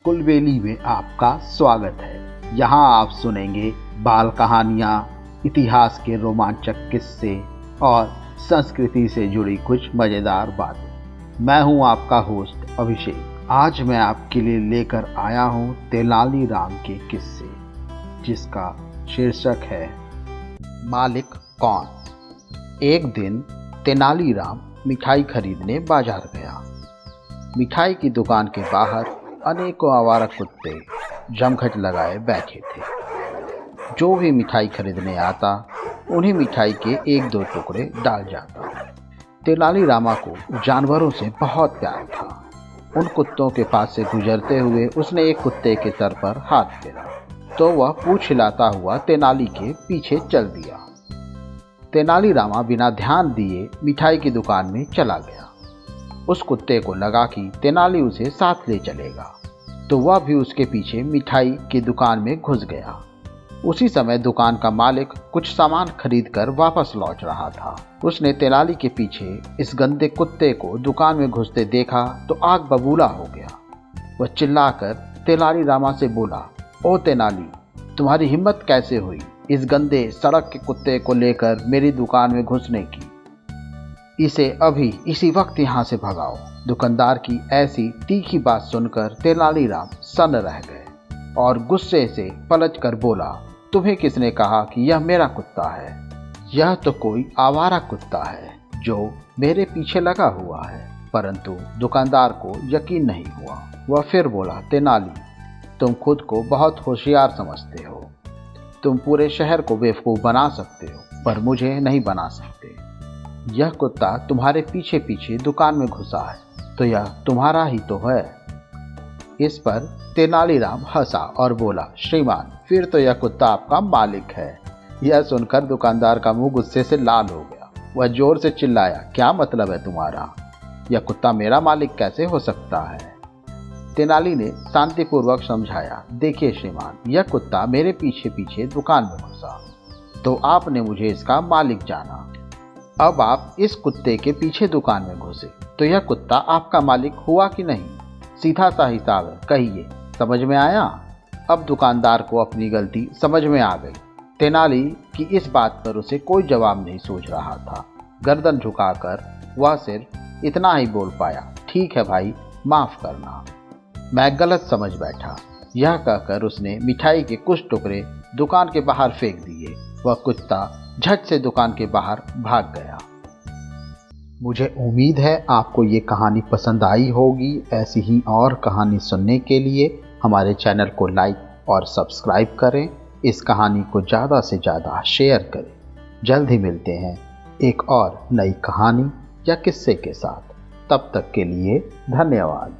कुलबेली में आपका स्वागत है। यहाँ आप सुनेंगे बाल कहानियाँ, इतिहास के रोमांचक किस्से और संस्कृति से जुड़ी कुछ मज़ेदार बातें। मैं हूँ आपका होस्ट अभिषेक। आज मैं आपके लिए लेकर आया हूँ तेनालीराम के किस्से, जिसका शीर्षक है मालिक कौन। एक दिन तेनालीराम मिठाई खरीदने बाजार गया। मिठाई की दुकान के बाहर अनेकों आवारा कुत्ते जमघट लगाए बैठे थे। जो भी मिठाई खरीदने आता उन्हें मिठाई के एक दो टुकड़े डाल जाता। तेनालीरामा को जानवरों से बहुत प्यार था। उन कुत्तों के पास से गुजरते हुए उसने एक कुत्ते के सर पर हाथ फेरा तो वह पूंछ हिलाता हुआ तेनाली के पीछे चल दिया। तेनालीरामा बिना ध्यान दिए मिठाई की दुकान में चला गया। उस कुत्ते को लगा कि तेनाली उसे साथ ले चलेगा, तो वह भी उसके पीछे मिठाई की दुकान में घुस गया। उसी समय दुकान का मालिक कुछ सामान खरीदकर वापस लौट रहा था। उसने तेनाली के पीछे इस गंदे कुत्ते को दुकान में घुसते देखा तो आग बबूला हो गया। वह चिल्लाकर तेनालीरामा से बोला, ओ तेनाली, तुम्हारी हिम्मत कैसे हुई इस गंदे सड़क के कुत्ते को लेकर मेरी दुकान में घुसने की? इसे अभी इसी वक्त यहाँ से भगाओ। दुकानदार की ऐसी तीखी बात सुनकर तेनालीराम सन्न रह गए और गुस्से से पलट कर बोला, तुम्हें किसने कहा कि यह मेरा कुत्ता है? यह तो कोई आवारा कुत्ता है जो मेरे पीछे लगा हुआ है। परंतु दुकानदार को यकीन नहीं हुआ। वह फिर बोला, तेनाली, तुम खुद को बहुत होशियार समझते हो। तुम पूरे शहर को बेवकूफ़ बना सकते हो, पर मुझे नहीं बना सकते। यह कुत्ता तुम्हारे पीछे पीछे दुकान में घुसा है, तो यह तुम्हारा ही तो है। इस पर तेनालीराम हंसा और बोला, श्रीमान, फिर तो यह कुत्ता आपका मालिक है। यह सुनकर दुकानदार का मुंह गुस्से से लाल हो गया। वह जोर से चिल्लाया, क्या मतलब है तुम्हारा? यह कुत्ता मेरा मालिक कैसे हो सकता है? तेनाली ने शांतिपूर्वक समझाया, देखिए श्रीमान, यह कुत्ता मेरे पीछे पीछे दुकान में घुसा तो आपने मुझे इसका मालिक जाना। अब आप इस कुत्ते के पीछे दुकान में घुसे तो यह कुत्ता आपका मालिक हुआ कि नहीं? सीधा सा हिसाब है, कहिए, समझ में आया? अब दुकानदार को अपनी गलती समझ में आ गई। तेनाली की इस बात पर उसे कोई जवाब नहीं सूझ रहा था। गर्दन झुकाकर वह सिर्फ इतना ही बोल पाया, ठीक है भाई, माफ़ करना, मैं गलत समझ बैठा। यह कहकर उसने मिठाई के कुछ टुकड़े दुकान के बाहर फेंक दिए। वह कुत्ता झट से दुकान के बाहर भाग गया। मुझे उम्मीद है आपको ये कहानी पसंद आई होगी। ऐसी ही और कहानी सुनने के लिए हमारे चैनल को लाइक और सब्सक्राइब करें। इस कहानी को ज़्यादा से ज़्यादा शेयर करें। जल्द ही मिलते हैं एक और नई कहानी या किस्से के साथ। तब तक के लिए धन्यवाद।